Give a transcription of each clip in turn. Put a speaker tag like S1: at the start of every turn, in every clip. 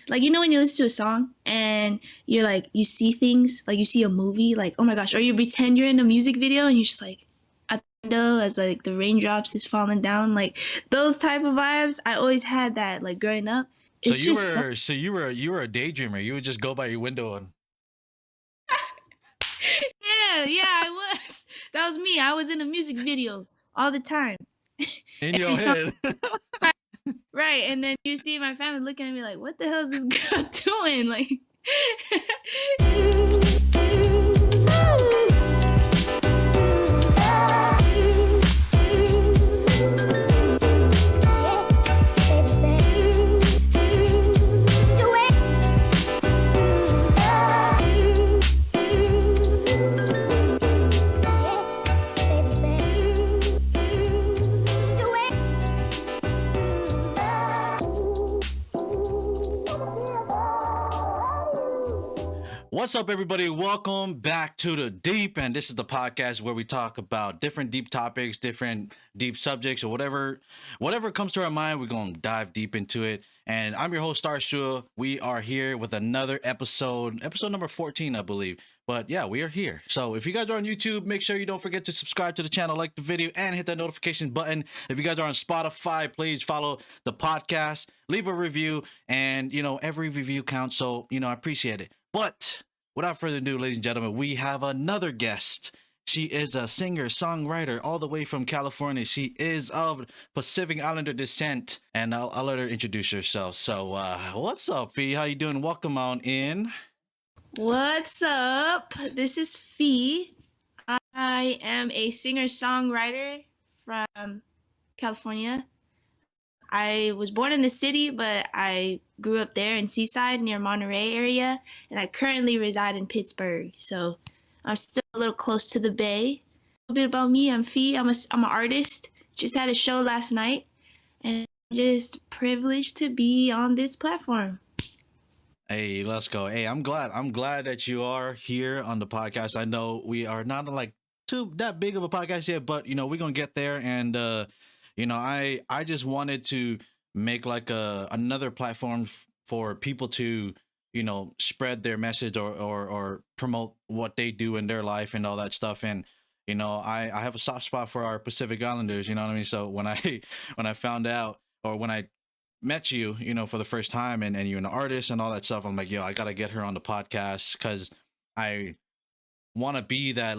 S1: Like, you know, when you listen to a song and you're like, you see things, like you see a movie, like, oh my gosh, or you pretend you're in a music video and you're just like, at the window as like the raindrops is falling down, like those type of vibes. I always had that, like growing up.
S2: So
S1: It's
S2: you
S1: just
S2: were you were a daydreamer. You would just go by your window and
S1: yeah, I was. That was me. I was in a music video all the time.
S2: in your
S1: Every song,
S2: head.
S1: right? And then you see my family looking at me like, "What the hell is this girl doing?" Like,
S2: What's up, everybody? Welcome back to the Deep, and this is the podcast where we talk about different deep topics, different deep subjects, or whatever comes to our mind. We're gonna dive deep into it. And I'm your host, Starr. We are here with another episode number 14, I believe. But yeah, we are here. So if you guys are on YouTube, make sure you don't forget to subscribe to the channel, like the video, and hit that notification button. If you guys are on Spotify, please follow the podcast, leave a review, and every review counts. So I appreciate it. But without further ado, ladies and gentlemen, we have another guest. She is a singer, songwriter, all the way from California. She is of Pacific Islander descent, and I'll let her introduce herself. So, what's up, Fee? How you doing? Welcome on in.
S1: what's up? This is Fee. I am a singer songwriter from California. I was born in the city, but I grew up there in Seaside near Monterey area, and I currently reside in Pittsburgh. So I'm still a little close to the Bay. A little bit about me: I'm Fee. I'm an artist. Just had a show last night, and I'm just privileged to be on this platform.
S2: Hey, let's go. Hey, I'm glad that you are here on the podcast. I know we are not like too that big of a podcast yet, but we're gonna get there. And I just wanted to make like another platform for people to spread their message or promote what they do in their life and all that stuff. And I have a soft spot for our Pacific Islanders. You know what I mean? So when I when I found out, or when I met you, for the first time, and you're an artist and all that stuff, I'm like, yo, I gotta get her on the podcast because I want to be that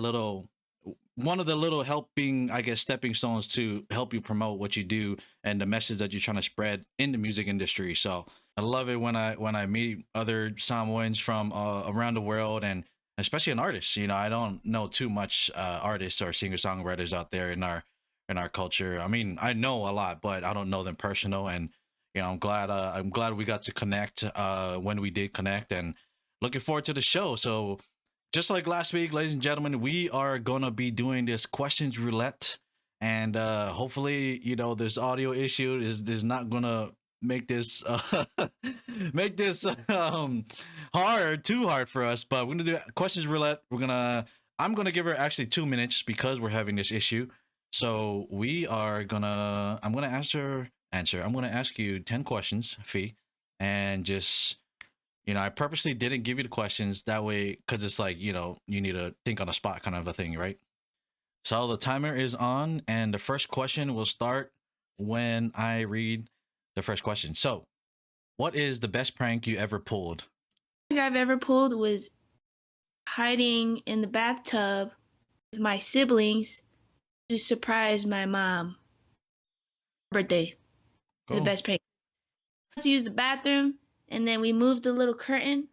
S2: one of the little helping, I guess, stepping stones to help you promote what you do and the message that you're trying to spread in the music industry. So I love it when I meet other Samoans from around the world, and especially an artist. I don't know too much artists or singer songwriters out there in our culture. I mean, I know a lot, but I don't know them personal. And I'm glad we got to connect when we did connect, and looking forward to the show. So just like last week, ladies and gentlemen, we are gonna be doing this questions roulette, and hopefully, this audio issue is not gonna make this make this too hard for us. But we're gonna do questions roulette. I'm gonna give her actually 2 minutes because we're having this issue. So I'm gonna I'm gonna ask you 10 questions, Fee, and just I purposely didn't give you the questions that way because it's like, you need to think on the spot kind of a thing, right? So the timer is on, and the first question will start when I read the first question. So, what is the best prank you ever pulled?
S1: The prank I've ever pulled was hiding in the bathtub with my siblings to surprise my mom birthday.
S2: Go.
S1: The best prank. I had to use the bathroom, and then we moved the little curtain.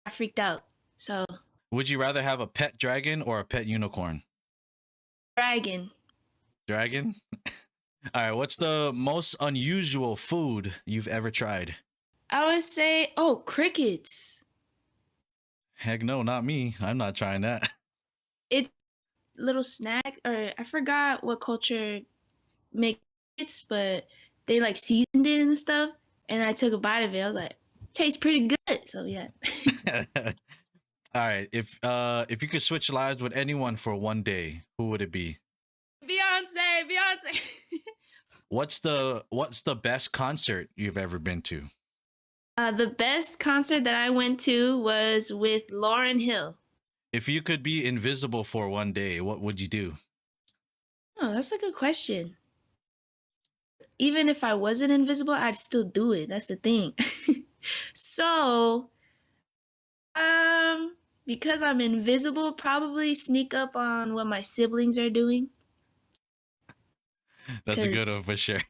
S1: I freaked out. So
S2: Would you rather have a pet dragon or a pet unicorn?
S1: dragon.
S2: Dragon? All right, what's the most unusual food you've ever tried?
S1: I would say, crickets.
S2: Heck no, not me. I'm not trying that.
S1: It's little snack, or I forgot what culture makes it, but they like seasoned it and stuff. And I took a bite of it. I was like, tastes pretty good. So yeah.
S2: All right, if you could switch lives with anyone for one day, who would it be?
S1: Beyonce.
S2: What's the best concert you've ever been to?
S1: The best concert that I went to was with Lauryn Hill.
S2: If you could be invisible for one day, what would you do?
S1: Oh, that's a good question. Even if I wasn't invisible, I'd still do it. That's the thing. So, um, because I'm invisible, probably sneak up on what my siblings are doing.
S2: That's a good
S1: Cause
S2: one for sure.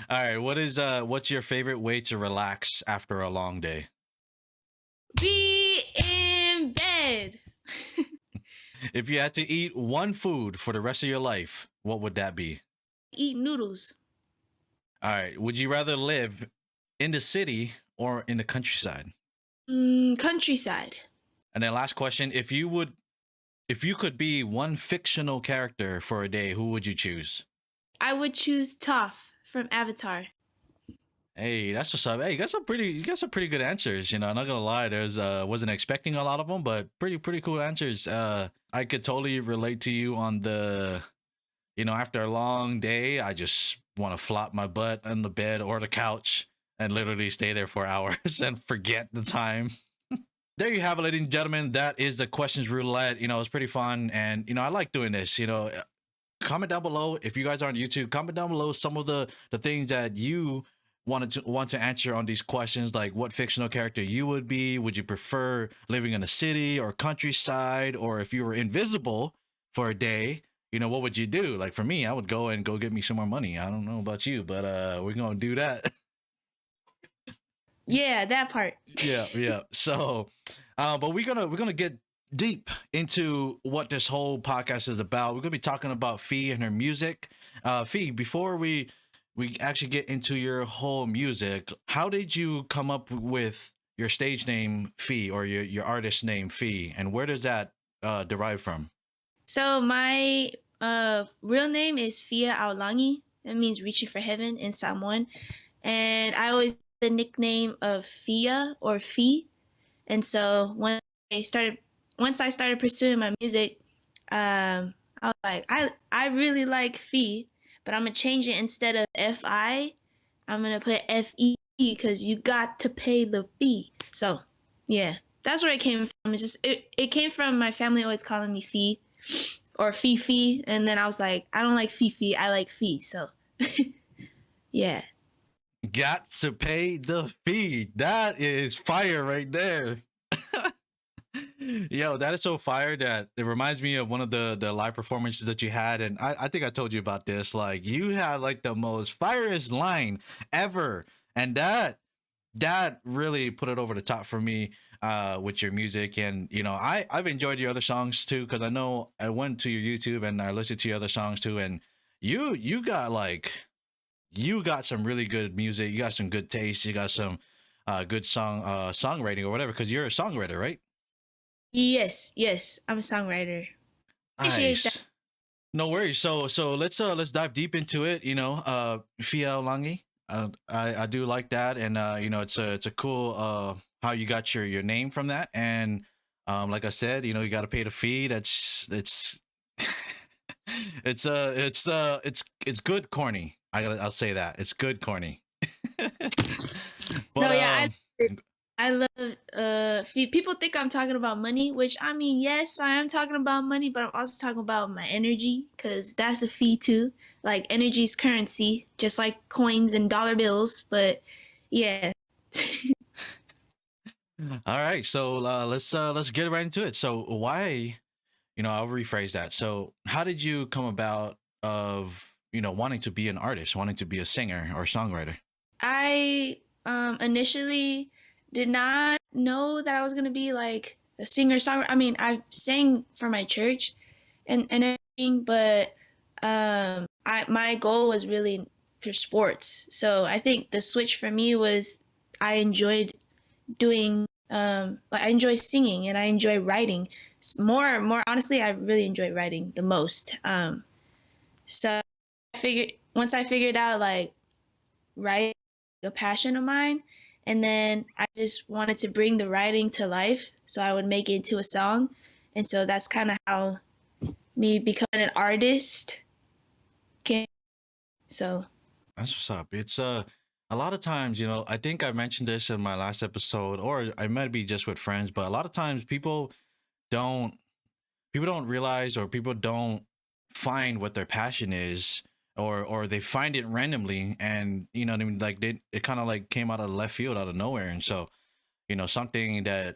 S2: All right, what's your favorite way to relax after a long day?
S1: be in bed.
S2: If you had to eat one food for the rest of your life, what would that be?
S1: Eat noodles.
S2: All right, would you rather live in the city or in the countryside?
S1: Countryside.
S2: And then last question, if you could be one fictional character for a day, who would you choose?
S1: I would choose Toph from Avatar.
S2: Hey, that's what's up. Hey, you got some pretty good answers. I'm not gonna lie. There's wasn't expecting a lot of them, but pretty cool answers. I could totally relate to you on the, after a long day, I just want to flop my butt on the bed or the couch and literally stay there for hours and forget the time. There you have it, ladies and gentlemen. That is the questions roulette. It's pretty fun, and I like doing this. Comment down below if you guys are on YouTube. Comment down below some of the things that you want to answer on these questions, like what fictional character you would be. Would you prefer living in a city or countryside, or if you were invisible for a day, what would you do? Like for me, I would go get me some more money. I don't know about you, but we're gonna do that.
S1: Yeah, that part.
S2: Yeah. So, but we're gonna get deep into what this whole podcast is about. We're gonna be talking about Fee and her music. Fee, before we actually get into your whole music, how did you come up with your stage name Fee, or your artist name Fee, and where does that derive from?
S1: So my real name is Fiaaulagi. That means reaching for heaven in Samoan. And I always the nickname of Fia or Fee. And so once I started pursuing my music, I was like, I really like Fee, but I'm gonna change it. Instead of Fi, I'm gonna put Fe because you got to pay the fee. So yeah, that's where it came from. It came from my family always calling me Fee or Fifi, and then I was like, I don't like Fifi, I like Fee. So yeah.
S2: Got to pay the fee. That is fire right there. Yo, that is so fire that it reminds me of one of the live performances that you had, and I think I told you about this. Like you had like the most fireest line ever, and that really put it over the top for me with your music. And I've enjoyed your other songs too, because I know I went to your YouTube and I listened to your other songs too, and you got you got some really good music. You got some good taste. You got some good songwriting or whatever, because you're a songwriter, right?
S1: Yes, I'm a songwriter. Appreciate that.
S2: Nice. No worries. So let's dive deep into it. Fiaaulagi. I do like that, and it's a cool how you got your name from that, and like I said, you got to pay the fee. It's it's good corny. I'll say that it's good corny.
S1: No,
S2: But
S1: yeah, I love people think I'm talking about money, which I mean, yes, I am talking about money, but I'm also talking about my energy because that's a fee too. Like energy's currency, just like coins and dollar bills. But yeah,
S2: all right, so let's get right into it. So why, I'll rephrase that. So how did you come about of wanting to be an artist, wanting to be a singer or songwriter?
S1: I initially did not know that I was gonna be like a singer songwriter. I mean, I sang for my church and everything, but I my goal was really for sports. So I think the switch for me was I enjoyed doing like I enjoy singing and I enjoy writing. More honestly, I really enjoy writing the most. So I figured once I figured out like writing a passion of mine, and then I just wanted to bring the writing to life, so I would make it into a song, and so that's kind of how me becoming an artist came. So
S2: That's what's up. It's a lot of times, I think I mentioned this in my last episode, or I might be just with friends, but a lot of times don't people don't realize, or people don't find what their passion is, or they find it randomly, and you know what I mean, like it kind of like came out of left field, out of nowhere. And so, something that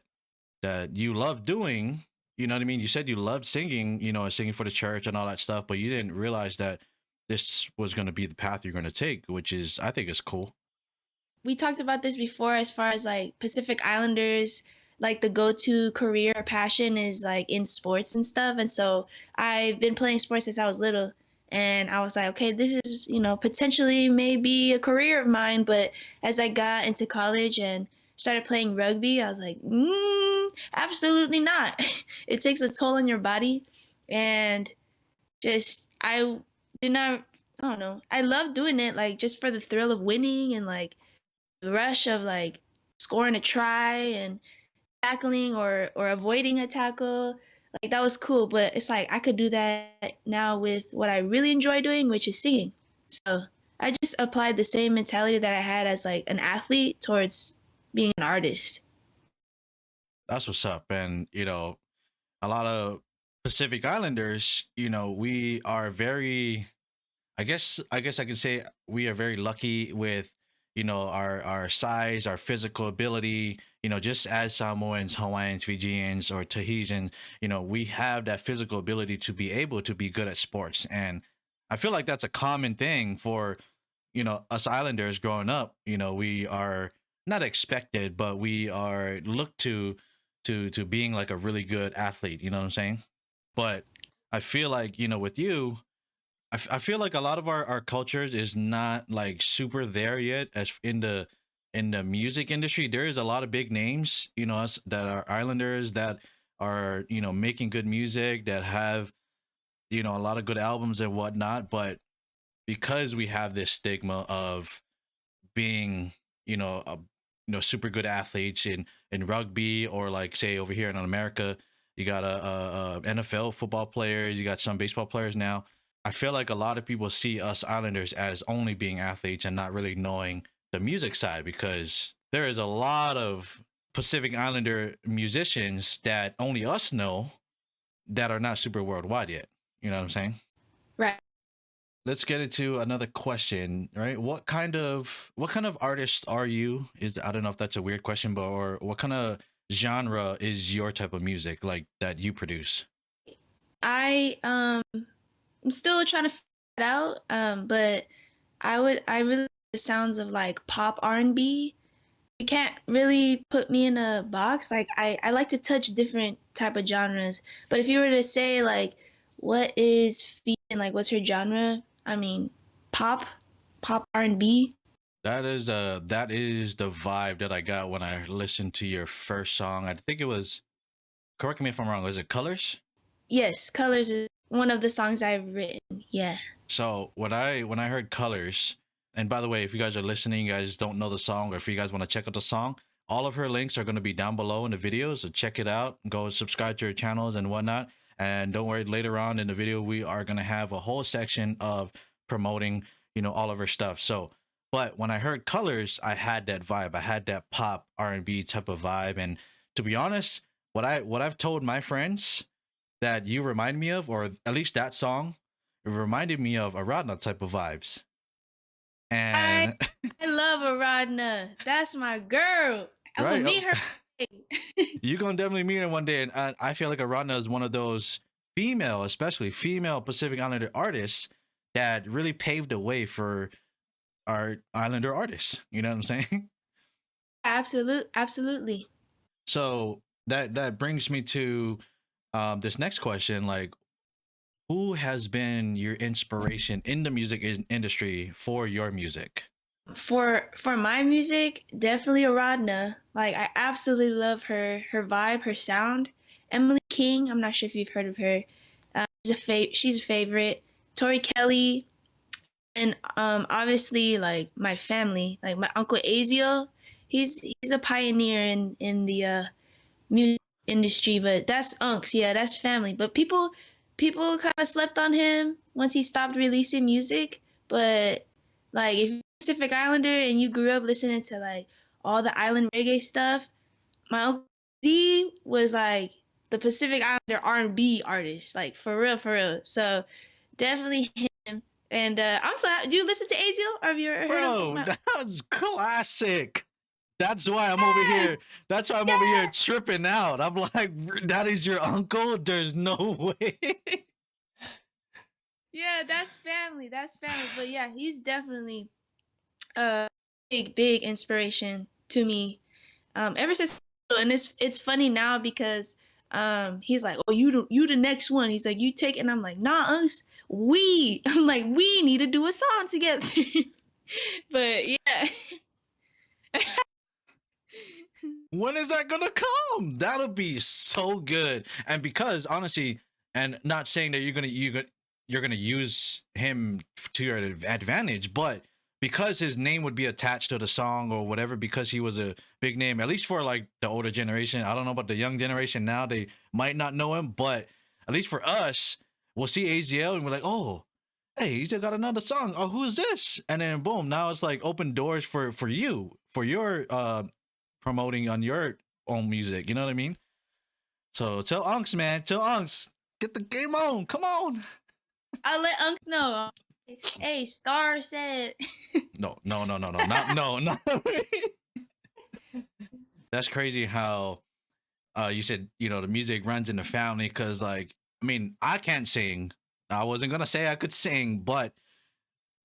S2: you love doing, you know what I mean, you said you loved singing, singing for the church and all that stuff, but you didn't realize that this was going to be the path you're going to take, which is, I think, is cool.
S1: We talked about this before as far as like Pacific Islanders, like the go-to career or passion is like in sports and stuff. And so I've been playing sports since I was little. And I was like, okay, this is, potentially maybe a career of mine. But as I got into college and started playing rugby, I was like, absolutely not. It takes a toll on your body. And just, did not, I don't know. I love doing it, like just for the thrill of winning and like the rush of like scoring a try and tackling or avoiding a tackle. Like that was cool, but it's like I could do that now with what I really enjoy doing, which is singing. So I just applied the same mentality that I had as like an athlete towards being an artist.
S2: That's what's up. And a lot of Pacific Islanders, we are very, I guess I can say we are very lucky with our size, our physical ability. Just as Samoans, Hawaiians, Fijians, or Tahitians, we have that physical ability to be able to be good at sports. And I feel like that's a common thing for us Islanders growing up. We are not expected, but we are looked to being like a really good athlete. You know what I'm saying? But I feel like with you, I feel like a lot of our cultures is not like super there yet, as in the music industry. There is a lot of big names, us that are Islanders, that are making good music, that have a lot of good albums and whatnot. But because we have this stigma of being a super good athletes in rugby, or like say over here in America, you got a NFL football players, you got some baseball players now. I feel like a lot of people see us Islanders as only being athletes and not really knowing the music side, because there is a lot of Pacific Islander musicians that only us know, that are not super worldwide yet. You know what I'm saying?
S1: Right.
S2: Let's get into another question, right? What kind of artist are you? Is, I don't know if that's a weird question, but, or what kind of genre is your type of music like that you produce?
S1: I'm still trying to figure it out. But I really like the sounds of like pop R&B. You can't really put me in a box. Like I like to touch different type of genres. But if you were to say like what is Fee and like what's her genre? I mean, pop, pop R&B.
S2: That is the vibe that I got when I listened to your first song. I think it was, correct me if I'm wrong, was it Colors?
S1: Yes, Colors is one of the songs I've written. Yeah.
S2: So when I heard Colors, and by the way, if you guys are listening, you guys don't know the song, or if you guys want to check out the song, all of her links are going to be down below in the video. So check it out. Go subscribe to her channels and whatnot. And don't worry, later on in the video, we are going to have a whole section of promoting, all of her stuff. So, but when I heard Colors, I had that vibe. I had that pop R&B type of vibe. And to be honest, what I've told my friends that you remind me of, or at least that song, it reminded me of Aradna type of vibes.
S1: I
S2: And
S1: I love Aradna. That's my girl. I'm gonna
S2: right,
S1: meet her.
S2: you're gonna definitely meet her one day. And I feel like Aradna is one of those female, especially female Pacific Islander artists that really paved the way for our Islander artists. You know what I'm saying?
S1: Absolutely.
S2: So that brings me to this next question. Like, who has been your inspiration in the music industry for your music?
S1: For my music, definitely Aradna. Like I absolutely love her vibe, her sound. Emily King, I'm not sure if you've heard of her. She's a favorite. Tori Kelly, and obviously like my family, like my uncle Azio. He's a pioneer in the music industry, but that's unks. Yeah, that's family. But people kind of slept on him once he stopped releasing music. But like if Pacific Islander and you grew up listening to like all the island reggae stuff, my uncle D was like the Pacific Islander R&B artist, like for real, for real. So definitely him. And I'm so happy. Do you listen to Azio? Or have you ever heard of
S2: Bro,
S1: my?
S2: that's classic. That's why I'm over here.
S1: Yes,
S2: That's why I'm over here
S1: yes.
S2: tripping out. I'm like, that is your uncle? There's no way.
S1: Yeah, that's family. That's family. But yeah, he's definitely a big inspiration to me. Ever since, and it's funny now because he's like, oh, you the next one. He's like, you take, and I'm like, nah, us, we. I'm like, we need to do a song together. But yeah,
S2: When is that gonna come? That'll be so good. And because honestly, and not saying that you're gonna use him to your advantage, but because his name would be attached to the song or whatever, because he was a big name, at least for like the older generation. I don't know about the young generation now; they might not know him, but at least for us, we'll see AZL and we're like, oh, hey, he's got another song. Oh, who's this? And then boom, now it's like open doors for you, for your promoting on your own music. You know what I mean? So tell Unks, man, tell Unks, get the game on. Come on.
S1: I'll let Unc know. Hey, Starr said.
S2: No, no, no, no, no, not no, no. That's crazy how you said, you know, the music runs in the family because like I mean, I can't sing. I wasn't gonna say I could sing, but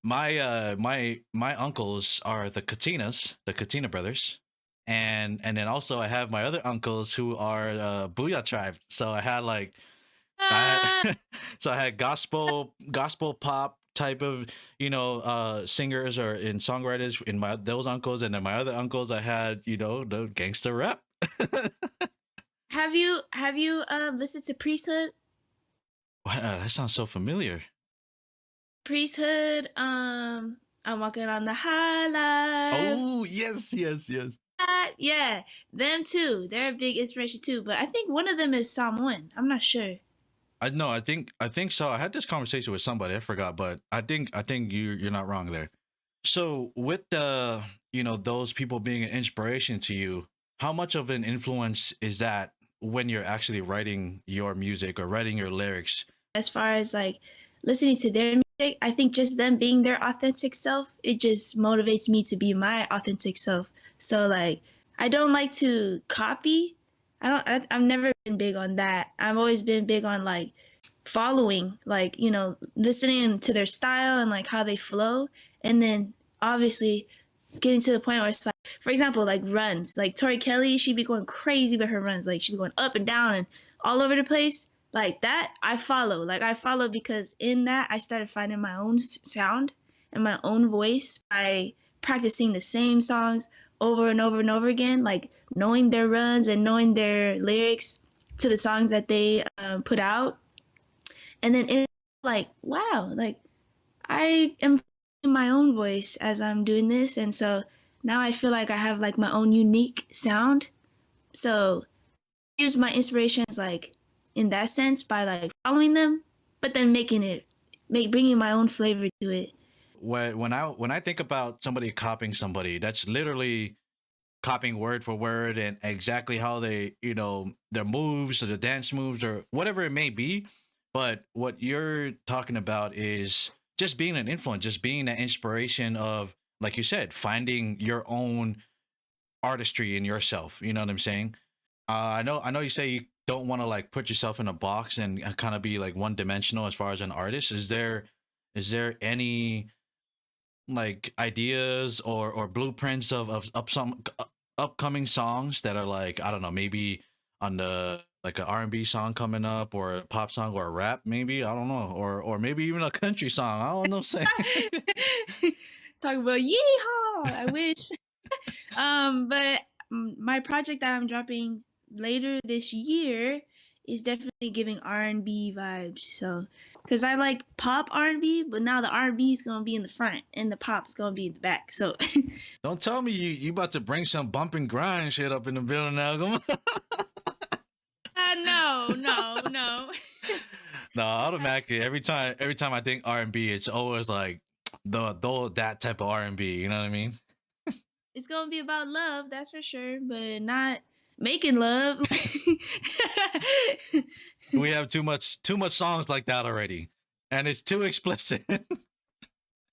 S2: my uncles are the Katina brothers. And then also I have my other uncles who are Booyah tribe. So I had like I
S1: Ah,
S2: had, so I had gospel pop type of singers or in songwriters in my those uncles, and then my other uncles I had the gangster rap.
S1: have you listened to Priesthood?
S2: Wow, that sounds so familiar.
S1: Priesthood. I'm walking on the high life.
S2: Oh yes, yes, yes.
S1: Yeah, them too. They're a big inspiration too. But I think one of them is Samoan. I'm not sure.
S2: I know. I think so. I had this conversation with somebody. I forgot, but I think you're not wrong there. So with the those people being an inspiration to you, how much of an influence is that when you're actually writing your music or writing your lyrics?
S1: As far as like listening to their music, I think just them being their authentic self, it just motivates me to be my authentic self. So like, I don't like to copy. I've never been big on that. I've always been big on like following, like, listening to their style and like how they flow. And then obviously getting to the point where it's like, for example, like runs. Like Tori Kelly, she'd be going crazy with her runs. Like she'd be going up and down and all over the place. Like that, I follow. Like I follow because in that, I started finding my own sound and my own voice by practicing the same songs over and over and over again. Like knowing their runs and knowing their lyrics to the songs that they put out. And then it's like, wow, like I am finding my own voice as I'm doing this. And so now I feel like I have like my own unique sound. So I use my inspirations like in that sense by like following them, but then bringing my own flavor to it.
S2: When I think about somebody copying somebody, that's literally copying word for word and exactly how they, their moves or the dance moves or whatever it may be. But what you're talking about is just being an influence, just being an inspiration of, like you said, finding your own artistry in yourself. You know what I'm saying? I know you say you don't want to like put yourself in a box and kind of be like one dimensional as far as an artist. Is there any like ideas or blueprints of some upcoming songs that are like, I don't know, maybe on the like an R&B song coming up or a pop song or a rap, maybe, I don't know, or maybe even a country song, I don't know, say.
S1: Talk about yeehaw, I wish. But my project that I'm dropping later this year is definitely giving R&B vibes. So, because I like pop R&B, but now the R&B is gonna be in the front and the pop is gonna be in the back. So,
S2: Don't tell me you about to bring some bump and grind shit up in the building now. Come on.
S1: no, no, no.
S2: No, automatically every time I think R&B, it's always like that type of R&B. You know what I mean?
S1: It's gonna be about love, that's for sure, but not making love.
S2: We have too much songs like that already, and it's too explicit.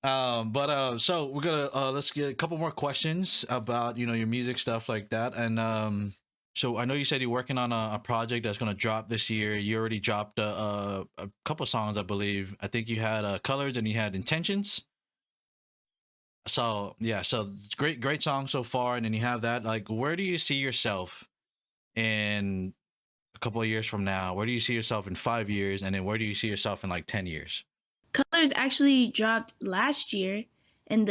S2: But so we're gonna let's get a couple more questions about your music stuff like that, and so I know you said you're working on a project that's gonna drop this year. You already dropped a couple songs, I believe. I think you had Colors and you had Intentions. So yeah, so great song so far, and then you have that. Like, where do you see yourself in a couple of years from now? Where do you see yourself in 5 years, and then where do you see yourself in like 10 years?
S1: Colors actually dropped last year, and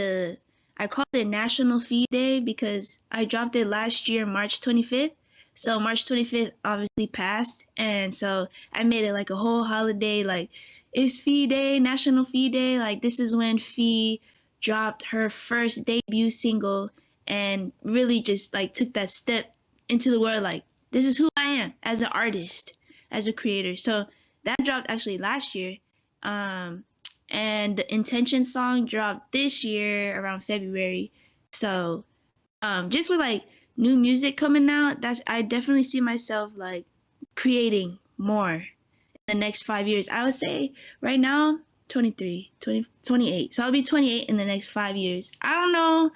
S1: I called it National Fee Day because I dropped it last year, March 25th. So March 25th obviously passed, and so I made it like a whole holiday. Like, it's Fee Day, National Fee Day. Like, this is when Fee dropped her first debut single and really just like took that step into the world. Like, this is who I am as an artist, as a creator. So that dropped actually last year. Um, and the Intention song dropped this year around February. So just with like new music coming out, that's I definitely see myself like creating more in the next 5 years. I would say right now 23, 20, 28. So I'll be 28 in the next 5 years. I don't know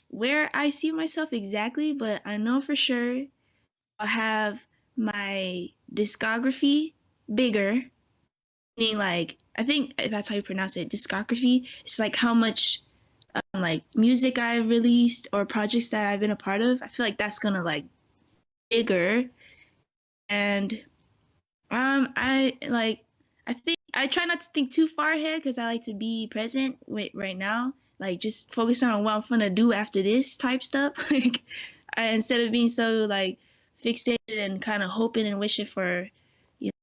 S1: where I see myself exactly, but I know for sure I'll have my discography bigger, meaning like I think that's how you pronounce it, discography. It's like how much like music I've released or projects that I've been a part of. I feel like that's gonna like bigger, and I think I try not to think too far ahead because I like to be present with right now, like just focus on what I'm gonna do after this type stuff. Like instead of being so like fixated and kind of hoping and wishing for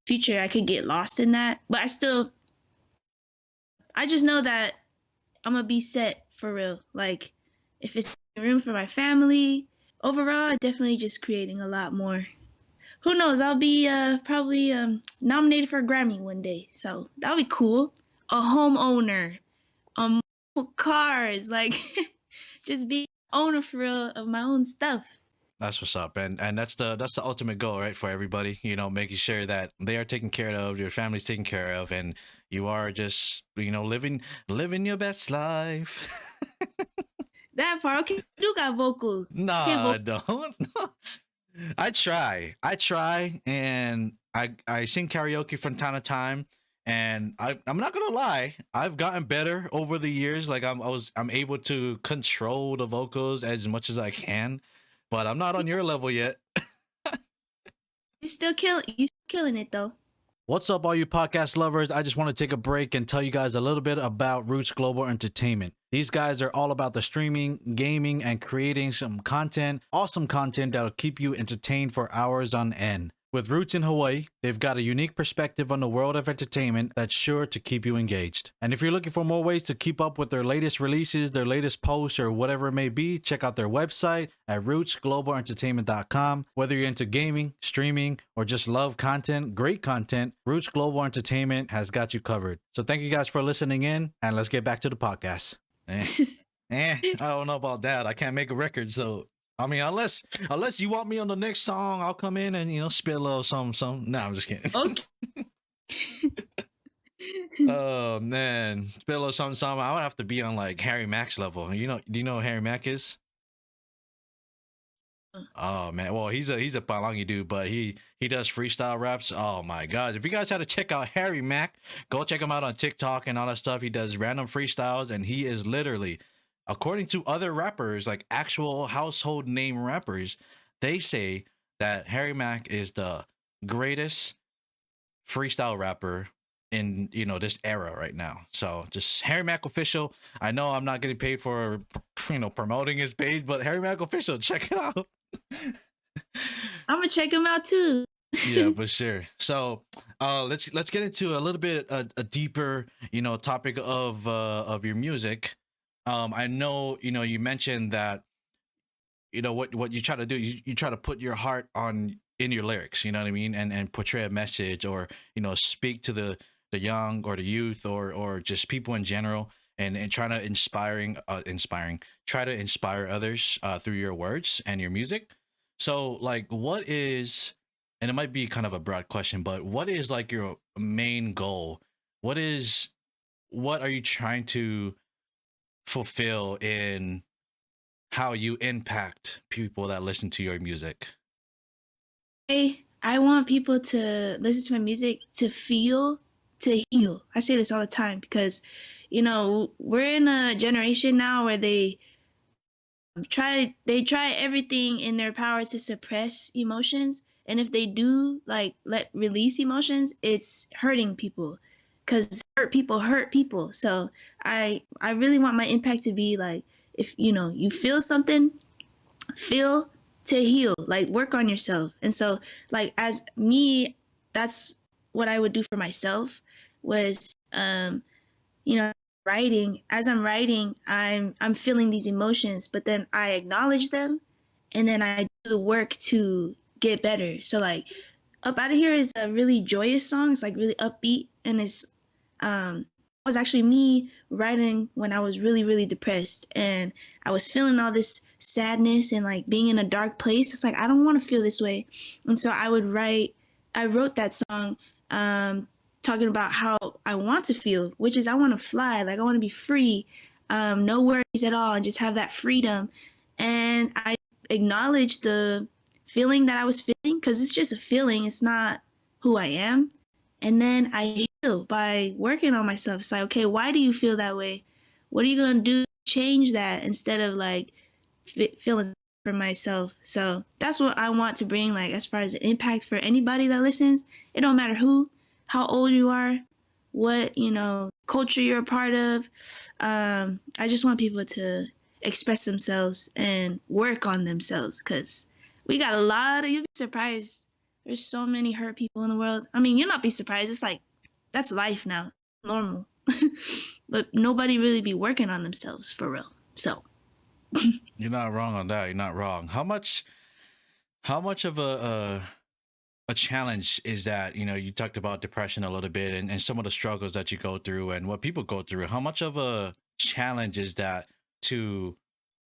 S1: future, I could get lost in that. But I just know that I'm gonna be set for real. Like if it's room for my family, overall, definitely just creating a lot more. Who knows? I'll be probably nominated for a Grammy one day, so that'll be cool. A homeowner, cars, like just being owner for real of my own stuff.
S2: That's what's up, and that's the ultimate goal, right? For everybody, making sure that they are taken care of, your family's taken care of, and you are just living your best life.
S1: That part, okay, I do got vocals. Can't
S2: Nah,
S1: vocal.
S2: don't. I try, and I sing karaoke from time to time, and I'm not gonna lie, I've gotten better over the years. Like I'm able to control the vocals as much as I can, but I'm not on your level yet.
S1: You still killing it though.
S2: What's up, all you podcast lovers? I just want to take a break and tell you guys a little bit about Rootz Global Entertainment. These guys are all about the streaming, gaming, and creating some content, awesome content that'll keep you entertained for hours on end. With roots in Hawaii, they've got a unique perspective on the world of entertainment that's sure to keep you engaged. And if you're looking for more ways to keep up with their latest releases, their latest posts, or whatever it may be, check out their website at rootsglobalentertainment.com. Whether you're into gaming, streaming, or just love content, great content, Rootz Global Entertainment has got you covered. So thank you guys for listening in, and let's get back to the podcast. I don't know about that. I can't make a record, so I mean, unless you want me on the next song, I'll come in and spit a little something. No, I'm just kidding.
S1: Okay.
S2: Oh man, spit a little something. I would have to be on like Harry Mack's level. Do you know who Harry Mack is? Oh man, well he's a Fiaaulagi dude, but he does freestyle raps. Oh my god, if you guys had to check out Harry Mack, go check him out on TikTok and all that stuff. He does random freestyles, and he is literally, according to other rappers, like actual household name rappers, they say that Harry Mack is the greatest freestyle rapper in this era right now. So just Harry Mack official. I know I'm not getting paid for promoting his page, but Harry Mack official, check it out.
S1: I'm gonna check him out too.
S2: Yeah, for sure. So let's get into a little bit a deeper topic of your music. I know you mentioned that what you try to do, you try to put your heart in your lyrics, you know what I mean, and portray a message, or speak to the young or the youth or just people in general, and trying to try to inspire others through your words and your music. So like what is, and it might be kind of a broad question, but what is like your main goal? What is, what are you trying to fulfill in how you impact people that listen to your music?
S1: I want people to listen to my music to feel, to heal. I say this all the time because, we're in a generation now where they try everything in their power to suppress emotions, and if they do like let release emotions, it's hurting people because hurt people. So I really want my impact to be like, if you feel something, feel to heal, like work on yourself. And so like as me, that's what I would do for myself was you know writing. As I'm writing, I'm feeling these emotions, but then I acknowledge them, and then I do the work to get better. So like Up Out of Here is a really joyous song. It's like really upbeat, and it was actually me writing when I was really really depressed, and I was feeling all this sadness and like being in a dark place. It's like I don't want to feel this way, and so I wrote that song, talking about how I want to feel, which is I want to fly, like I want to be free, no worries at all, and just have that freedom. And I acknowledge the feeling that I was feeling because it's just a feeling, it's not who I am. And then I heal by working on myself. It's like, okay, why do you feel that way? What are you going to do to change that instead of like feeling for myself? So that's what I want to bring, like, as far as an impact for anybody that listens. It don't matter who, how old you are, what, culture you're a part of. I just want people to express themselves and work on themselves because we got a lot of, you'll be surprised. There's so many hurt people in the world. I mean, you'll not be surprised. It's like, that's life now, normal. But nobody really be working on themselves for real. So,
S2: You're not wrong on that. You're not wrong. How much of a challenge is that? You talked about depression a little bit, and some of the struggles that you go through and what people go through. How much of a challenge is that to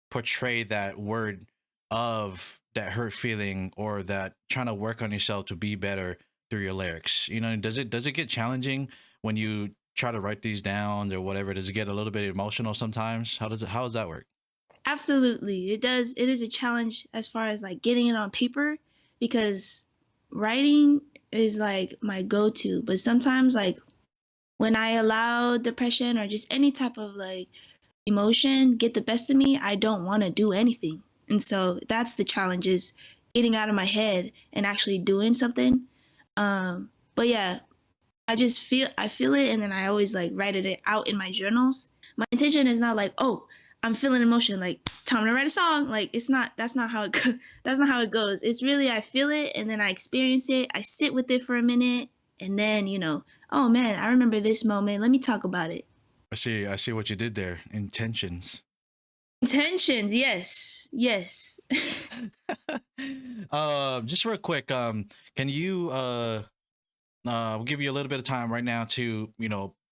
S2: portray that word of that hurt feeling, or that trying to work on yourself to be better through your lyrics? Does it get challenging when you try to write these down or whatever? Does it get a little bit emotional sometimes? How does that work?
S1: absolutely, it does. It is a challenge as far as like getting it on paper because writing is like my go to. But sometimes, like, when I allow depression or just any type of like emotion get the best of me, I don't want to do anything. And so that's the challenge, is getting out of my head and actually doing something. But yeah, I feel it, and then I always like write it out in my journals. My intention is not like, oh, I'm feeling emotion, like time to write a song. Like it's not. That's not how it that's not how it goes. It's really I feel it, and then I experience it. I sit with it for a minute, and then oh man, I remember this moment. Let me talk about it.
S2: I see what you did there. Intentions.
S1: Intentions, yes, yes.
S2: Just real quick, can you we'll give you a little bit of time right now to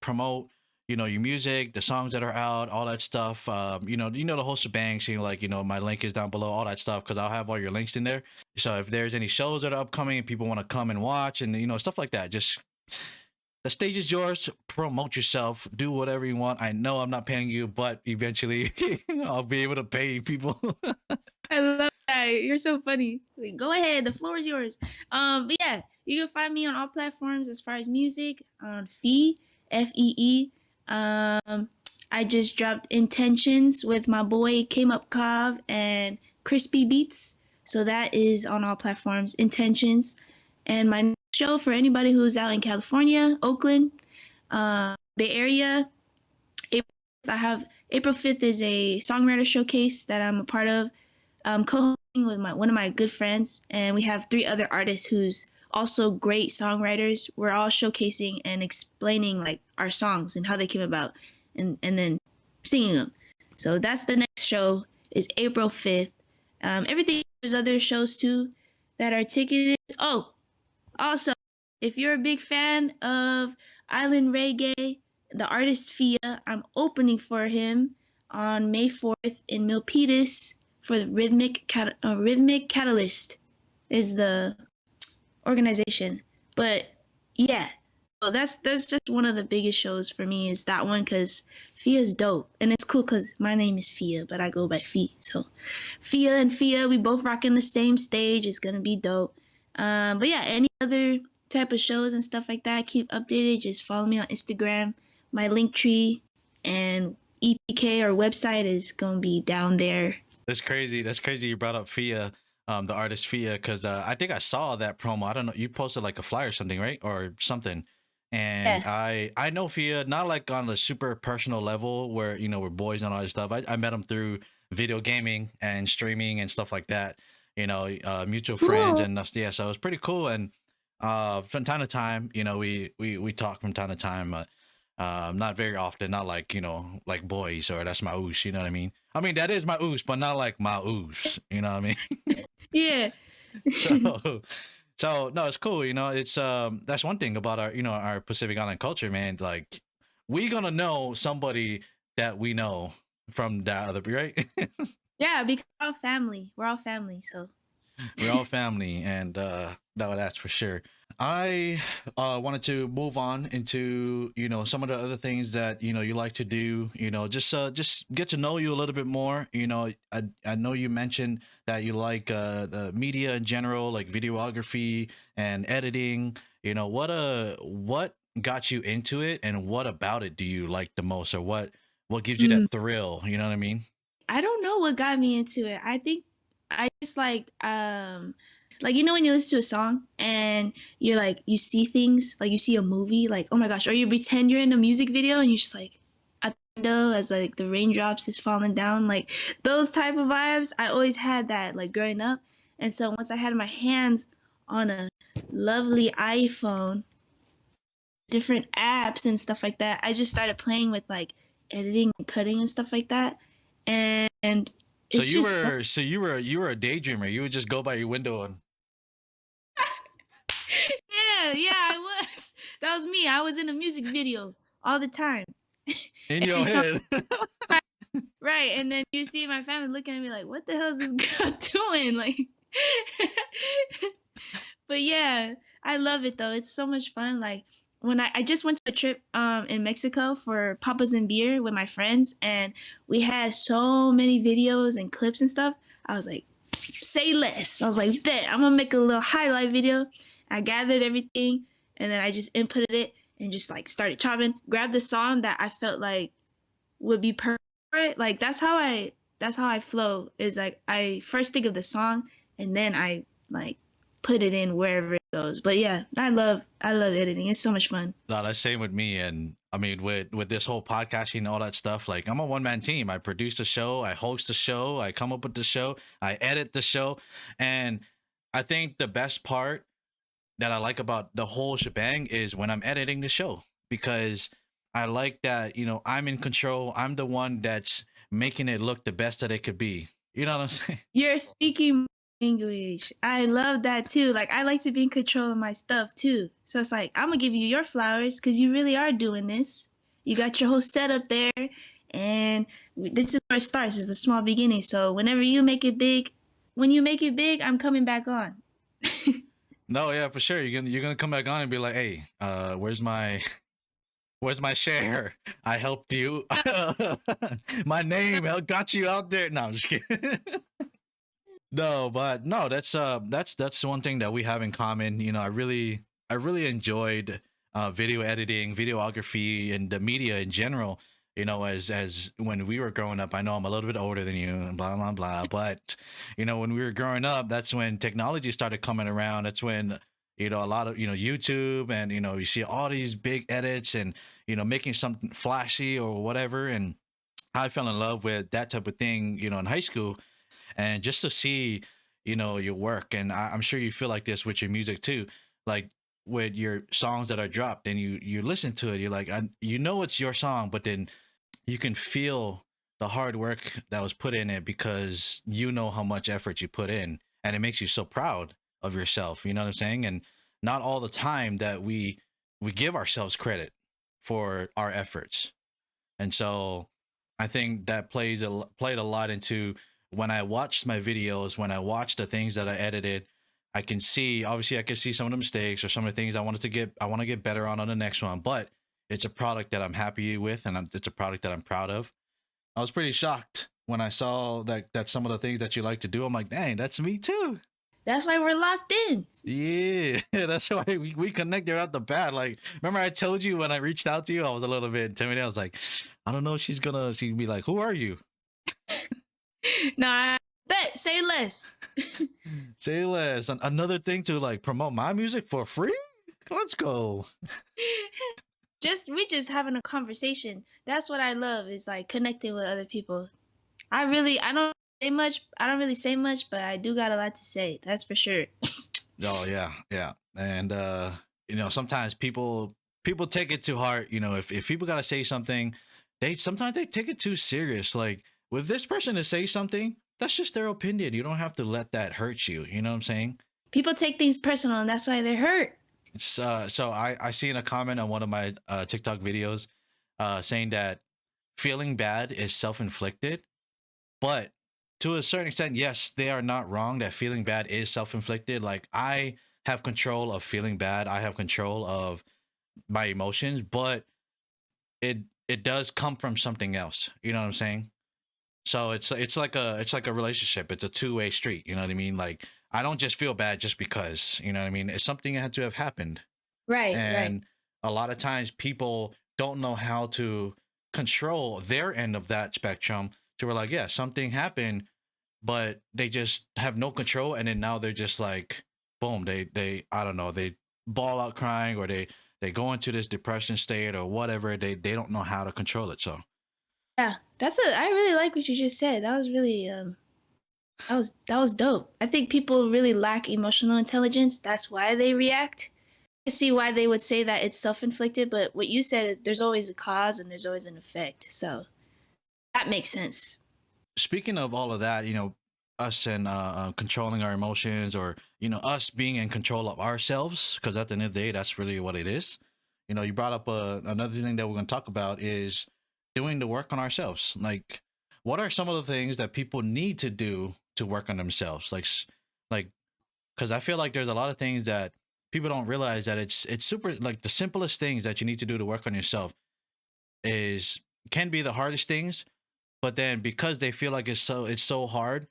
S2: promote your music, the songs that are out, all that stuff. The whole shebang. So, like, my link is down below, all that stuff, because I'll have all your links in there. So if there's any shows that are upcoming, people want to come and watch, and stuff like that, just the stage is yours. Promote yourself. Do whatever you want. I know I'm not paying you, but eventually I'll be able to pay people.
S1: I love that. You're so funny. Like, go ahead, the floor is yours. But yeah, you can find me on all platforms as far as music on Fee, Fee. Um, I just dropped Intentions with my boy Came Up Cov and Crispy Beats. So that is on all platforms. Intentions, and my next show for anybody who's out in California, Oakland, Bay Area. April, I have April 5th is a songwriter showcase that I'm a part of, co-hosting with one of my good friends, and we have three other artists who's also great songwriters. We're all showcasing and explaining like our songs and how they came about, and then singing them. So that's the next show, is April 5th. Everything, there's other shows too that are ticketed. Oh, also, if you're a big fan of Island Reggae, the artist Fia. I'm opening for him on May 4th in Milpitas for the Rhythmic Catalyst is the organization. But yeah, so that's just one of the biggest shows for me is that one because Fia's dope and it's cool because my name is Fia but I go by Fee. So Fia and Fia, we both rocking the same stage. It's gonna be dope. But yeah, any other type of shows and stuff like that, keep updated. Just follow me on Instagram. My link tree and EPK or website is gonna be down there.
S2: That's crazy. That's crazy. You brought up Fia, the artist Fia, because I think I saw that promo. I don't know. You posted like a flyer or something, right, or something. And
S1: Yeah.
S2: I know Fia not like on a super personal level where we're boys and all that stuff. I met him through video gaming and streaming and stuff like that. Mutual friends
S1: Cool.
S2: and stuff. Yeah, so it was pretty cool. And from time to time, we talk from time to time. Not very often, not like like boys or that's my oosh, you know what I mean? I mean that is my oosh, but not like my oosh, you know what I mean?
S1: Yeah.
S2: so so no, it's cool, it's that's one thing about our our Pacific Island culture, man. Like we gonna know somebody that we know from that other, right?
S1: Yeah, because we're all family. We're all family, so
S2: We're all family, and no, that's for sure. I wanted to move on into some of the other things that you like to do. Just get to know you a little bit more. I know you mentioned that you like the media in general, like videography and editing. What got you into it, and what about it do you like the most, or what gives you
S1: mm,
S2: that thrill? You know what I mean?
S1: I don't know what got me into it. I think I just like when you listen to a song and you're like you see things, like you see a movie, like oh my gosh, or you pretend you're in a music video and you're just like at the window as like the raindrops is falling down, like those type of vibes. I always had that like growing up. And so once I had my hands on a lovely iPhone, different apps and stuff like that, I just started playing with like editing and cutting and stuff like that. And
S2: So
S1: it's
S2: you
S1: just fun.
S2: were so you were a daydreamer. You would just go by your window and
S1: Yeah, I was. That was me. I was in a music video all the time.
S2: in your
S1: Every song,
S2: head.
S1: right? And then you see my family looking at me like, "What the hell is this girl doing?" Like, but yeah, I love it though. It's so much fun. Like when I just went to a trip in Mexico for papas and beer with my friends, and we had so many videos and clips and stuff. I was like, say less. I was like, bet I'm gonna make a little highlight video. I gathered everything and then I just inputted it and just like started chopping. Grabbed the song that I felt like would be perfect. Like that's how I flow. Is like I first think of the song and then I like put it in wherever it goes. But yeah, I love editing. It's so much fun.
S2: No, that's same with me. And I mean, with this whole podcasting and all that stuff, like I'm a one man team. I produce the show, I host the show, I come up with the show, I edit the show, and I think the best part that I like about the whole shebang is when I'm editing the show because I like that I'm in control. I'm the one that's making it look the best that it could be. You know what I'm saying?
S1: You're speaking language. I love that too. Like I like to be in control of my stuff too. So it's like I'm gonna give you your flowers because you really are doing this. You got your whole setup there, and this is where it starts. Is the small beginning. So whenever you make it big, when you make it big, I'm coming back on.
S2: No, yeah, for sure. You're gonna come back on and be like, hey, where's my share? I helped you. My name got you out there. No, I'm just kidding. No, but no, that's one thing that we have in common. I really enjoyed video editing, videography, and the media in general. As when we were growing up, I know I'm a little bit older than you, and blah blah blah. But when we were growing up, that's when technology started coming around. That's when a lot of YouTube, and you see all these big edits and making something flashy or whatever. And I fell in love with that type of thing, in high school, and just to see your work. And I'm sure you feel like this with your music too, like with your songs that are dropped and you listen to it, you're like, it's your song, but then you can feel the hard work that was put in it because you know how much effort you put in, and it makes you so proud of yourself. You know what I'm saying? And not all the time that we give ourselves credit. for our efforts. And so I think that played a lot into when I watched my videos, when I watched the things that I edited. I can see, obviously I can see some of the mistakes or some of the things I want to get better on the next one, but it's a product that I'm happy with, and it's a product that I'm proud of. I was pretty shocked when I saw that some of the things that you like to do. I'm like, dang, that's me too.
S1: That's why we're locked in.
S2: Yeah, that's why we connected out the bat. Like, remember I told you when I reached out to you, I was a little bit intimidated. I was like, I don't know if she'd be like, who are you?
S1: Nah, bet say less.
S2: Say less. Another thing to like promote my music for free? Let's go.
S1: We just having a conversation. That's what I love, is like connecting with other people. I don't say much. I don't really say much, but I do got a lot to say. That's for sure.
S2: Oh yeah, yeah. And sometimes people take it too hard. If people gotta say something, sometimes they take it too serious. Like with this person to say something, that's just their opinion. You don't have to let that hurt you. You know what I'm saying?
S1: People take things personal, and that's why they're hurt.
S2: So I seen a comment on one of my TikTok videos saying that feeling bad is self-inflicted, but to a certain extent, yes, they are not wrong that feeling bad is self-inflicted. Like I have control of feeling bad. I have control of my emotions, but it does come from something else. You know what I'm saying? So it's like a relationship. It's a two-way street. You know what I mean? Like I don't just feel bad just because. You know what I mean? It's something that had to have happened.
S1: Right, right.
S2: And a lot of times people don't know how to control their end of that spectrum. To where like, yeah, something happened, but they just have no control, and then now they're just like, boom, they I don't know, they ball out crying, or they go into this depression state or whatever. They don't know how to control it. So
S1: Yeah, I really like what you just said. That was really that was dope. I think people really lack emotional intelligence. That's why they react. I see why they would say that it's self-inflicted, but what you said is there's always a cause and there's always an effect. So that makes sense.
S2: speaking of all of that, us and controlling our emotions, or us being in control of ourselves, because at the end of the day, that's really what it is. You brought up another thing that we're going to talk about is doing the work on ourselves. Like, what are some of the things that people need to do to work on themselves? Like, because I feel like there's a lot of things that people don't realize, that it's super, like the simplest things that you need to do to work on yourself is can be the hardest things, but then because they feel like it's so hard,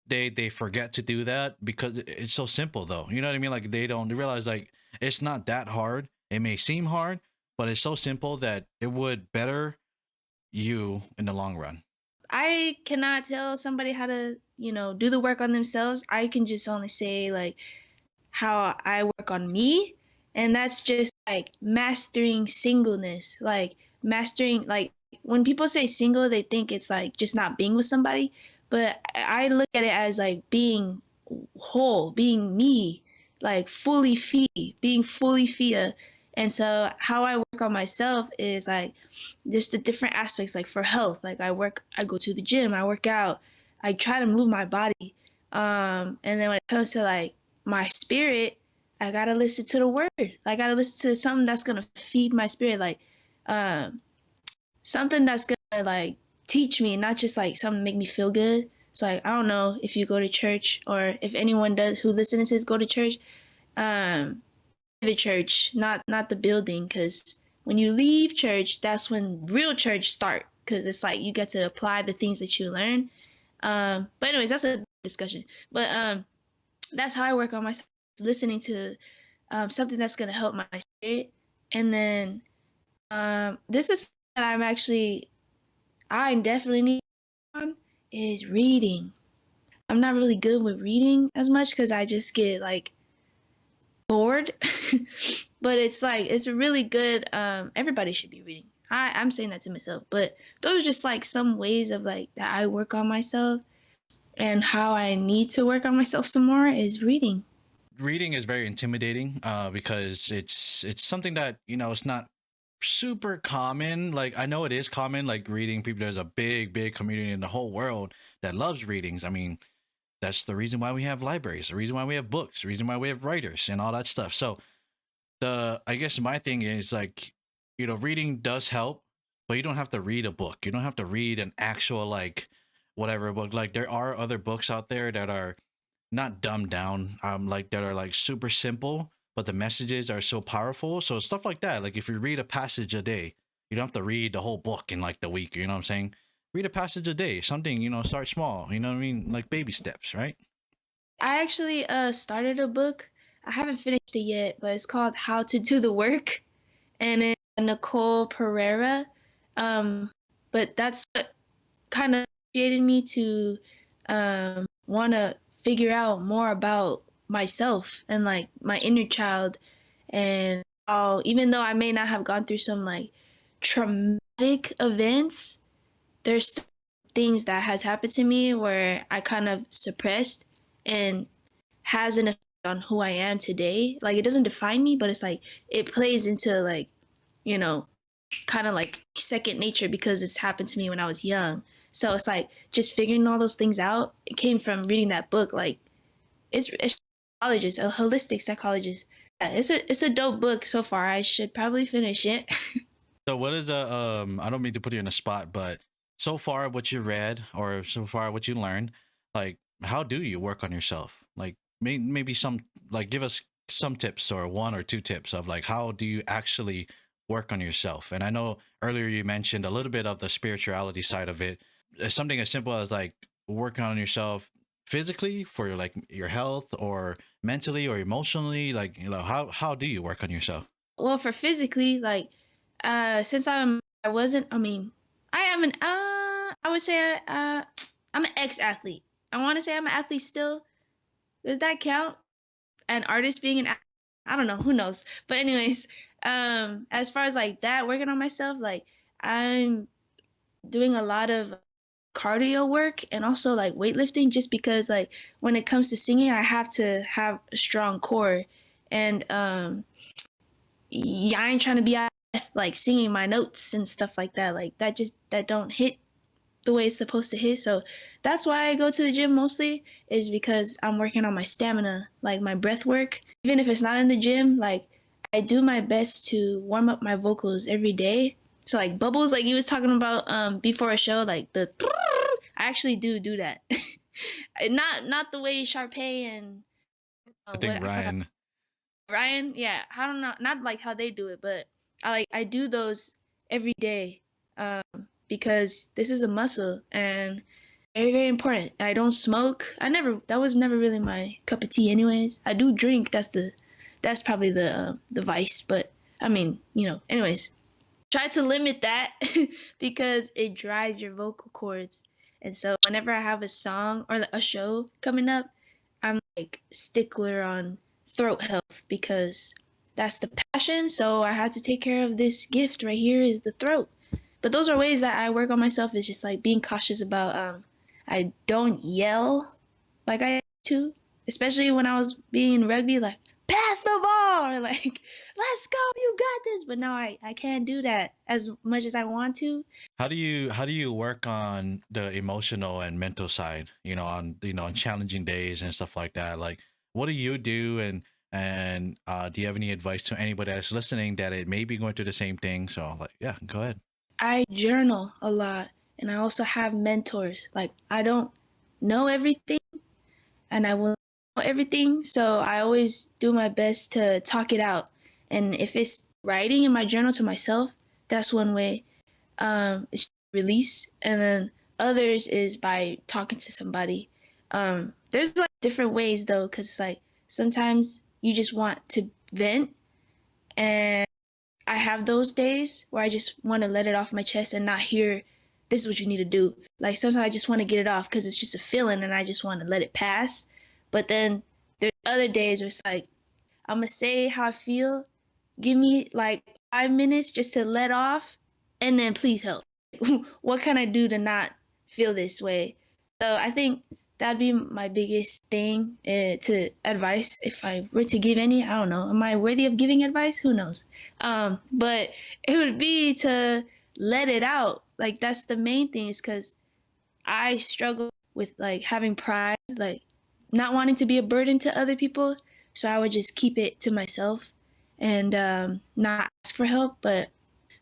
S2: they forget to do that because it's so simple, though. You know what I mean? Like they don't realize like it's not that hard. It may seem hard, but it's so simple that it would better you in the long run.
S1: I cannot tell somebody how to, do the work on themselves. I can just only say like how I work on me, and that's just like mastering singleness. Like mastering, like when people say single, they think it's like just not being with somebody, but I look at it as like being whole, being me, like fully being fully Fia. And so how I work on myself is like just the different aspects, like for health. Like I go to the gym, I work out, I try to move my body. And then when it comes to like my spirit, I gotta listen to the word. I gotta listen to something that's gonna feed my spirit, like um something that's gonna like teach me, not just like something to make me feel good. So like I don't know if you go to church, or if anyone does who listens to this go to church. Um, the church, not the building, because when you leave church, that's when real church start. Because it's like you get to apply the things that you learn. But anyways, that's a discussion. But that's how I work on myself, listening to something that's gonna help my spirit. And then this is that I definitely need on is reading. I'm not really good with reading as much because I just get like bored. But it's like it's really good. Everybody should be reading. I'm saying that to myself, but those are just like some ways of like that I work on myself, and how I need to work on myself some more is reading.
S2: Reading is very intimidating because it's something that it's not super common. Like I know it is common, like reading people. There's a big community in the whole world that loves readings. I mean, that's the reason why we have libraries, the reason why we have books, the reason why we have writers and all that stuff. So I guess my thing is like reading does help, but you don't have to read a book. You don't have to read an actual like whatever book. Like there are other books out there that are not dumbed down, like that are like super simple, but the messages are so powerful. So stuff like that. Like if you read a passage a day, you don't have to read the whole book in like the week. You know what I'm saying? Read a passage a day. Something, start small. You know what I mean? Like baby steps, right?
S1: I actually started a book. I haven't finished it yet, but it's called How to Do the Work, and it's Nicole Pereira. Um, but that's what kind of initiated me to want to figure out more about myself and like my inner child, and how even though I may not have gone through some like traumatic events, there's still things that has happened to me where I kind of suppressed and has an effect on who I am today. Like it doesn't define me, but it's like it plays into like, you know, kind of like second nature because it's happened to me when I was young. So it's like just figuring all those things out. It came from reading that book. Like it's a psychologist, a holistic psychologist. Yeah, it's a dope book so far. I should probably finish it.
S2: So what is a I don't mean to put you in a spot, but so far what you read or so far what you learned, like how do you work on yourself? Like maybe some like give us some tips or one or two tips of like how do you actually work on yourself? And I know earlier you mentioned a little bit of the spirituality side of it. Something as simple as like working on yourself physically for like your health or mentally or emotionally, like how do you work on yourself?
S1: Well, for physically, like, since I wasn't, I mean, I am an, I would say, I'm an ex-athlete. I want to say I'm an athlete still. Does that count? An artist being I don't know, who knows. But anyways, as far as like that, working on myself, like I'm doing a lot of cardio work and also like weightlifting just because like when it comes to singing, I have to have a strong core and yeah, I ain't trying to be out like singing my notes and stuff like that. Like that don't hit the way it's supposed to hit. So that's why I go to the gym mostly is because I'm working on my stamina, like my breath work. Even if it's not in the gym, like I do my best to warm up my vocals every day. So like bubbles, like you was talking about before a show, like the I actually do that. Not the way Sharpay and
S2: I think
S1: what I forgot
S2: Ryan.
S1: Ryan, yeah, I don't know, not like how they do it, but I do those every day, because this is a muscle and very important. I don't smoke. That was never really my cup of tea, anyways. I do drink. That's probably the vice, but I mean, anyways, try to limit that because it dries your vocal cords. And so whenever I have a song or a show coming up, I'm like stickler on throat health because that's the passion. So I had to take care of this gift right here is the throat. But those are ways that I work on myself is just like being cautious about I don't yell like I used to, especially when I was being in rugby like pass the ball or like let's go you got this, but now I can't do that as much as I want to.
S2: How do you work on the emotional and mental side, on challenging days and stuff like that? Like what do you do, and do you have any advice to anybody that's listening that it may be going through the same thing? So like yeah, go ahead.
S1: I journal a lot and I also have mentors. Like I don't know everything and I will know everything, so I always do my best to talk it out. And if it's writing in my journal to myself, that's one way. It's release, and then others is by talking to somebody. There's like different ways though, because like sometimes you just want to vent, and I have those days where I just want to let it off my chest and not hear this is what you need to do. Like sometimes I just want to get it off because it's just a feeling and I just want to let it pass. But then there's other days where it's like I'm gonna say how I feel. Give me like 5 minutes just to let off, and then please help. What can I do to not feel this way? So I think that'd be my biggest thing to advice if I were to give any. I don't know. Am I worthy of giving advice? Who knows? But it would be to let it out. Like that's the main thing is because I struggle with like having pride, like not wanting to be a burden to other people. So I would just keep it to myself and not ask for help. But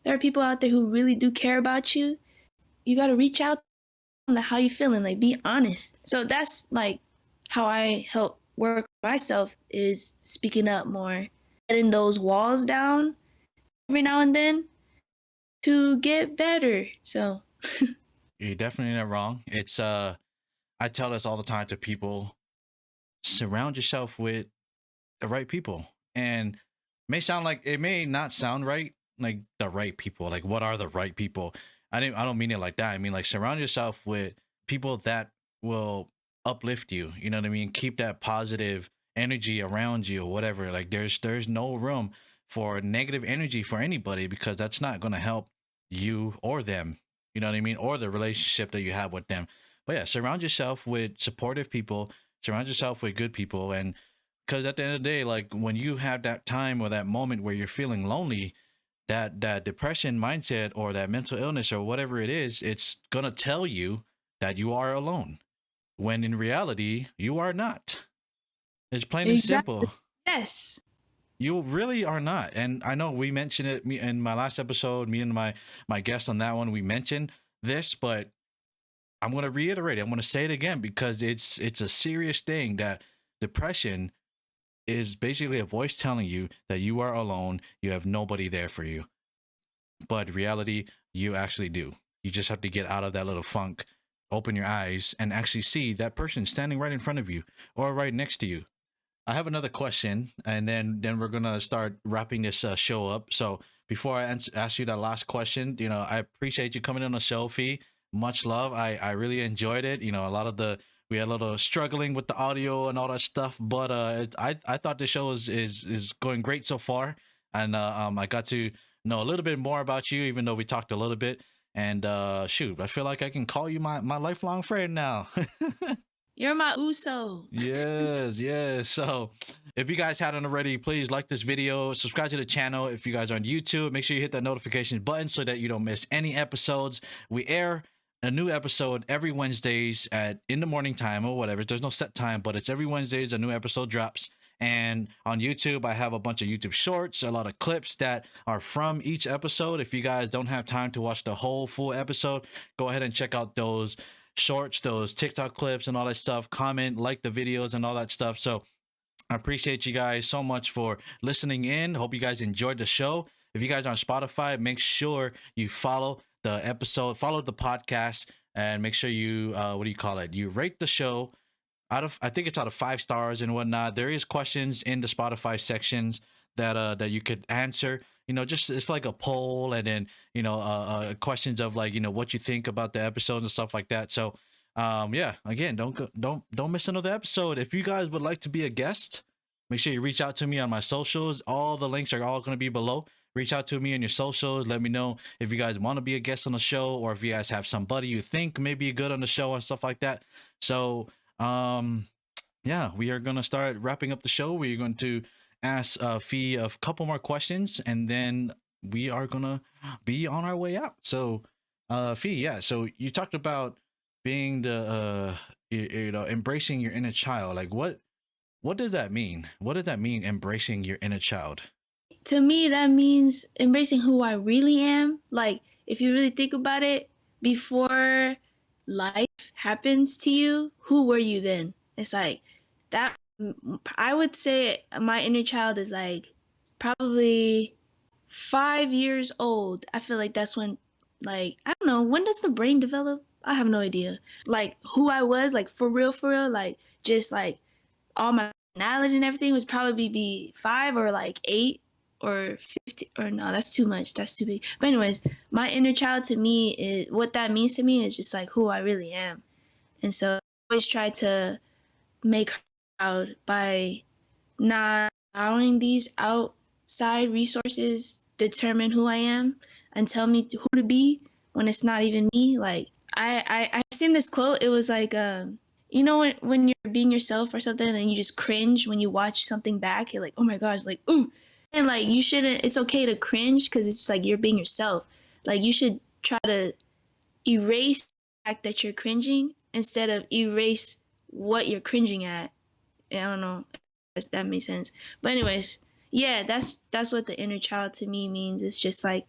S1: there are people out there who really do care about you. You got to reach out to them, how you feeling, like be honest. So that's like how I help work myself, is speaking up more, letting those walls down every now and then to get better. So
S2: You're definitely not wrong. It's I tell this all the time to people: surround yourself with the right people. And it may not sound right, like the right people. Like, what are the right people? I don't mean it like that. I mean, like, surround yourself with people that will uplift you. You know what I mean? Keep that positive energy around you or whatever. Like, there's no room for negative energy for anybody, because that's not going to help you or them. You know what I mean? Or the relationship that you have with them. But yeah, surround yourself with supportive people. Surround yourself with good people. And because at the end of the day, like, when you have that time or that moment where you're feeling lonely, that depression mindset or that mental illness or whatever it is, it's gonna tell you that you are alone, when in reality you are not. It's plain and
S1: exactly.
S2: simple.
S1: Yes.
S2: You really are not. And I know we mentioned it in my last episode, me and my guest on that one, we mentioned this, but I'm going to reiterate it. I'm going to say it again, because it's a serious thing. That depression is basically a voice telling you that you are alone, you have nobody there for you. But reality, you actually do. You just have to get out of that little funk, open your eyes, and actually see that person standing right in front of you or right next to you. I have another question, and then we're gonna start wrapping this show up. So before I ask you that last question, I appreciate you coming on the show, Fee. Much love. I really enjoyed it. A lot of we had a little struggling with the audio and all that stuff, but I thought the show is going great so far, and I got to know a little bit more about you, even though we talked a little bit. And shoot, I feel like I can call you my lifelong friend now.
S1: You're my Uso.
S2: Yes, yes. So if you guys hadn't already, please like this video, subscribe to the channel. If you guys are on YouTube, make sure you hit that notification button so that you don't miss any episodes. We air a new episode every Wednesdays at in the morning time or whatever. There's no set time, but it's every Wednesdays a new episode drops. And on YouTube, I have a bunch of YouTube shorts, a lot of clips that are from each episode. If you guys don't have time to watch the whole full episode, go ahead and check out those shorts, those TikTok clips and all that stuff. Comment, like the videos and all that stuff. So I appreciate you guys so much for listening in. Hope you guys enjoyed the show. If you guys are on Spotify, make sure you follow the episode, follow the podcast, and make sure you you rate the show I think it's out of 5 stars and whatnot. There is questions in the Spotify sections that you could answer. Just it's like a poll, and then questions of, like, what you think about the episodes and stuff like that. So yeah, again, don't miss another episode. If you guys would like to be a guest, make sure you reach out to me on my socials. All the links are all going to be below. Reach out to me on your socials. Let me know if you guys want to be a guest on the show, or if you guys have somebody you think may be good on the show and stuff like that. So yeah, we are gonna start wrapping up the show. We're going to ask Fee a couple more questions, and then we are gonna be on our way out. So Fee, yeah, so you talked about being the embracing your inner child. Like, what does that mean? What does that mean, embracing your inner child?
S1: To me, that means embracing who I really am. Like, if you really think about it, before life happens to you, who were you then? It's like that. I would say my inner child is like probably 5 years old. I feel like that's when, like, I don't know, when does the brain develop? I have no idea. Like, who I was, like, for real, like, just like all my personality and everything was probably be 5 or like 8 or 50, or no, that's too much, that's too big. But anyways, my inner child, to me, is what that means to me is just like who I really am. And so I always try to make her proud by not allowing these outside resources determine who I am and tell me who to be when it's not even me. Like, I seen this quote. It was like, when you're being yourself or something and you just cringe when you watch something back, you're like, oh my gosh, like, ooh. And like, you shouldn't, it's okay to cringe because it's just like you're being yourself. Like, you should try to erase the fact that you're cringing instead of erase what you're cringing at. I don't know if that makes sense. But anyways, yeah, that's what the inner child to me means. It's just like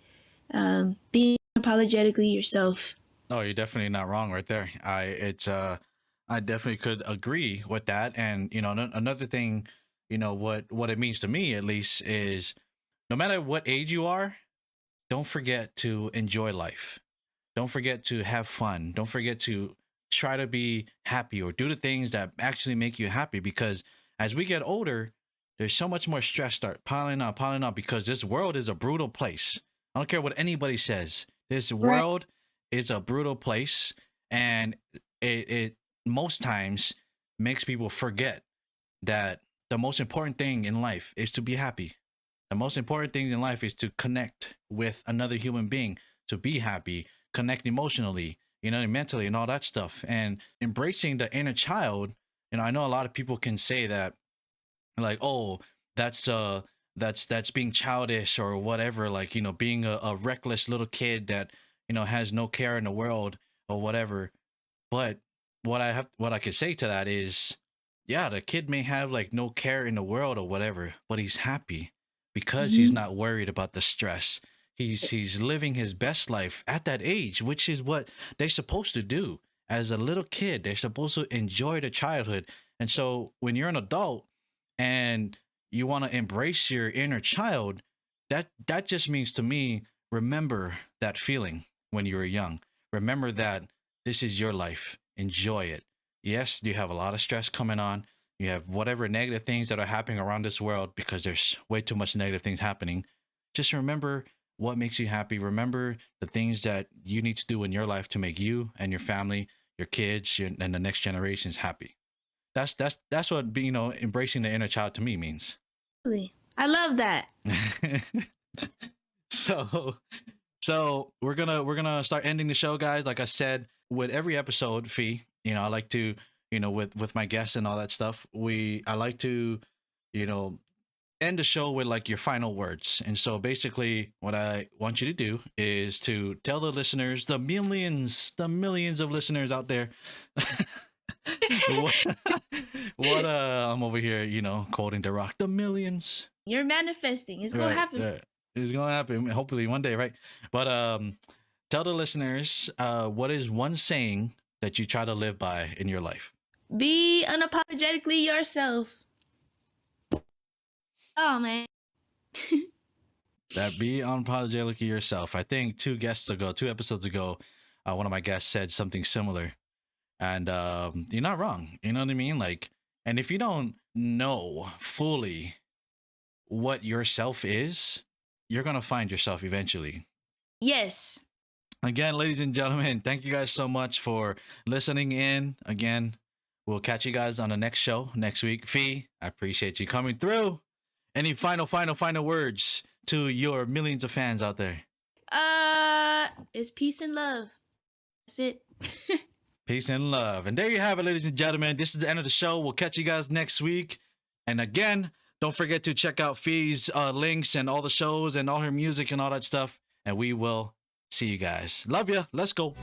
S1: being unapologetically yourself.
S2: Oh, you're definitely not wrong right there. I definitely could agree with that. And another thing, what it means to me at least is no matter what age you are, don't forget to enjoy life. Don't forget to have fun. Don't forget to try to be happy or do the things that actually make you happy, because as we get older, there's so much more stress start piling on because this world is a brutal place. I don't care what anybody says. This
S1: Right.
S2: world is a brutal place, and it most times makes people forget that the most important thing in life is to be happy. The most important thing in life is to connect with another human being, to be happy, connect emotionally, mentally, and all that stuff. And embracing the inner child, I know a lot of people can say that, like, oh, that's that's being childish or whatever, like, being a reckless little kid that has no care in the world or whatever. But what I could say to that is, yeah, the kid may have like no care in the world or whatever, but he's happy because he's
S1: Mhm.
S2: not worried about the stress. He's living his best life at that age, which is what they're supposed to do. As a little kid, they're supposed to enjoy the childhood. And so when you're an adult and you want to embrace your inner child, that just means to me, remember that feeling when you were young. Remember that this is your life. Enjoy it. Yes, you have a lot of stress coming on. You have whatever negative things that are happening around this world because there's way too much negative things happening. Just remember what makes you happy. Remember the things that you need to do in your life to make you and your family, your kids, and the next generations happy. That's what being, embracing the inner child to me means.
S1: I love that.
S2: so we're gonna start ending the show, guys. Like I said, with every episode, Fee, I like to, with my guests and all that stuff, I like to, you know end the show with like your final words. And so basically what I want you to do is to tell the listeners, the millions of listeners out there, what, I'm over here, quoting The Rock, the millions.
S1: You're manifesting. It's gonna
S2: Right,
S1: happen.
S2: right. It's gonna happen hopefully one day, right? But tell the listeners, what is one saying that you try to live by in your life?
S1: Be unapologetically yourself. Oh man.
S2: That be unapologetically yourself. I think two episodes ago, one of my guests said something similar, and you're not wrong. You know what I mean? Like, and if you don't know fully what yourself is, you're gonna find yourself eventually.
S1: Yes.
S2: Again, ladies and gentlemen, thank you guys so much for listening in. Again, we'll catch you guys on the next show next week. Fee, I appreciate you coming through. Any final words to your millions of fans out there?
S1: It's peace and love. That's it.
S2: Peace and love. And there you have it, ladies and gentlemen. This is the end of the show. We'll catch you guys next week. And again, don't forget to check out Fee's links and all the shows and all her music and all that stuff. And we will see you guys. Love you. Let's go.